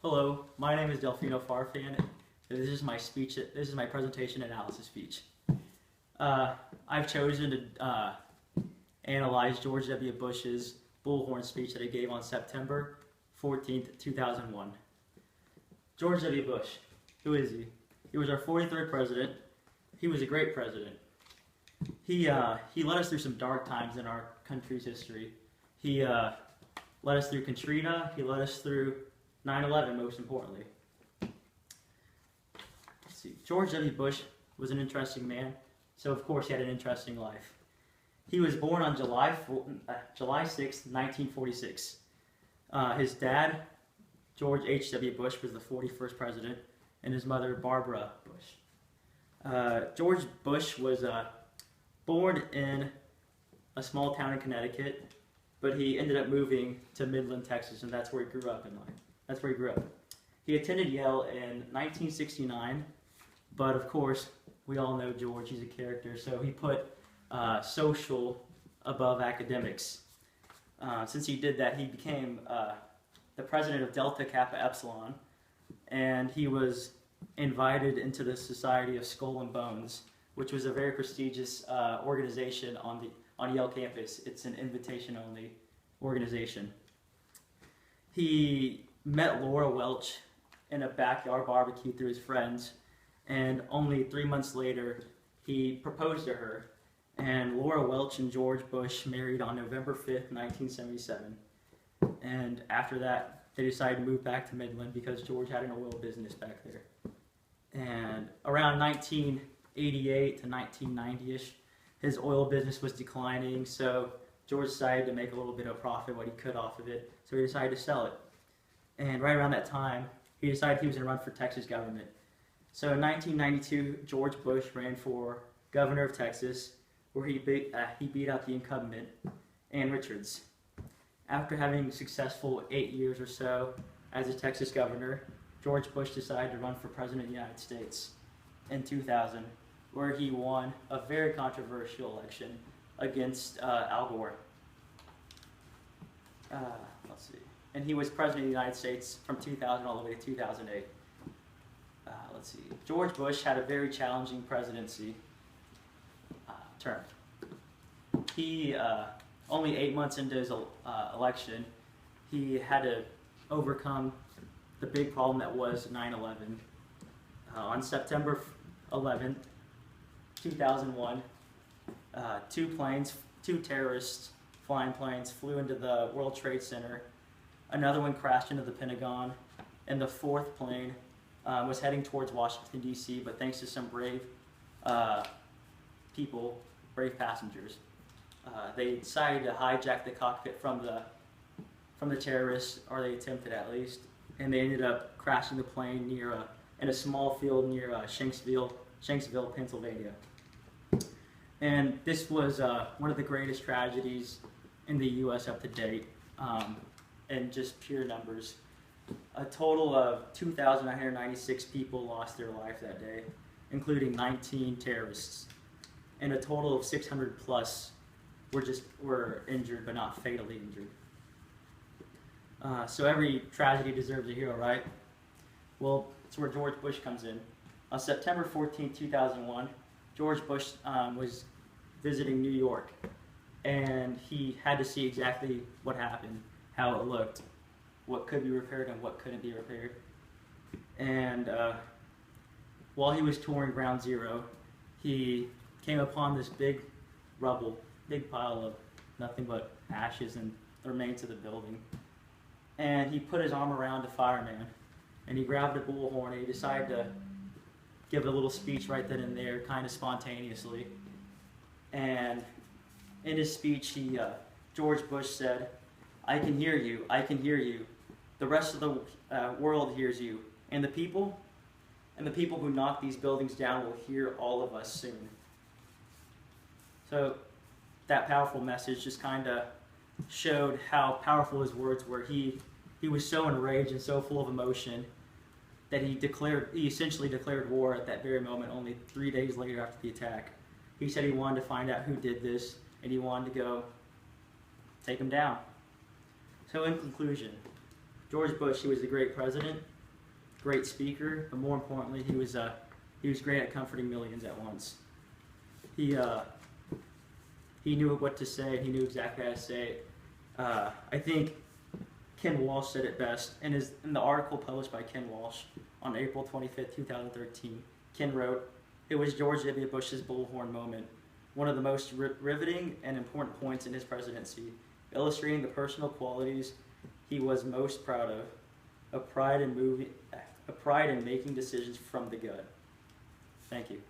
Hello, my name is Delfino Farfan. This is my speech. This is my presentation analysis speech. I've chosen to analyze George W. Bush's bullhorn speech that he gave on September 14th, 2001. George W. Bush, who is he? He was our 43rd president. He was a great president. He led us through some dark times in our country's history. He led us through Katrina. He led us through 9/11, most importantly. Let's see. George W. Bush was an interesting man, so of course he had an interesting life. He was born on July 6, 1946. His dad, George H.W. Bush, was the 41st president, and his mother, Barbara Bush. George Bush was born in a small town in Connecticut, but he ended up moving to Midland, Texas, and that's where he grew up in life. That's where he grew up. He attended Yale in 1969, but of course, we all know George, he's a character, so he put social above academics. Since he did that, he became the president of Delta Kappa Epsilon, and he was invited into the Society of Skull and Bones, which was a very prestigious organization on Yale campus. It's an invitation-only organization. He met Laura Welch in a backyard barbecue through his friends, and only 3 months later, he proposed to her. And Laura Welch and George Bush married on November 5th, 1977. And after that, they decided to move back to Midland because George had an oil business back there. And around 1988 to 1990-ish, his oil business was declining, so George decided to make a little bit of profit, what he could off of it, so he decided to sell it. And right around that time, he decided he was going to run for Texas government. So in 1992, George Bush ran for governor of Texas, where he beat out the incumbent, Ann Richards. After having a successful 8 years or so as a Texas governor, George Bush decided to run for president of the United States in 2000, where he won a very controversial election against Al Gore. Let's see. And he was president of the United States from 2000 all the way to 2008. Let's see. George Bush had a very challenging presidency term. He, only 8 months into his election, he had to overcome the big problem that was 9/11. On September 11th, 2001, two terrorists flying planes flew into the World Trade Center. Another one crashed into the Pentagon, and the fourth plane was heading towards Washington, D.C., but thanks to some brave people, brave passengers, they decided to hijack the cockpit from the terrorists, or they attempted at least, and they ended up crashing the plane in a small field near Shanksville, Pennsylvania. And this was one of the greatest tragedies in the U.S. up to date, in just pure numbers. A total of 2,996 people lost their life that day, including 19 terrorists. And a total of 600 plus were injured, but not fatally injured. So every tragedy deserves a hero, right? Well, it's where George Bush comes in. On September 14, 2001, George Bush was visiting New York, and he had to see exactly what happened, how it looked, what could be repaired and what couldn't be repaired. And while he was touring Ground Zero, he came upon this big rubble, big pile of nothing but ashes and the remains of the building. And he put his arm around a fireman, and he grabbed a bullhorn, and he decided to give a little speech right then and there, kind of spontaneously. And in his speech, George Bush said, "I can hear you, I can hear you. The rest of the world hears you. And the people who knock these buildings down will hear all of us soon." So that powerful message just kind of showed how powerful his words were. He was so enraged and so full of emotion that he essentially declared war at that very moment, only 3 days later after the attack. He said he wanted to find out who did this, and he wanted to go take him down. So in conclusion, George Bush, he was a great president, great speaker, but more importantly, he was great at comforting millions at once. He knew what to say. He knew exactly how to say it. I think Ken Walsh said it best in the article published by Ken Walsh on April 25th, 2013. Ken wrote, "It was George W. Bush's bullhorn moment, one of the most riveting and important points in his presidency, illustrating the personal qualities he was most proud of, a pride in making decisions from the gut." Thank you.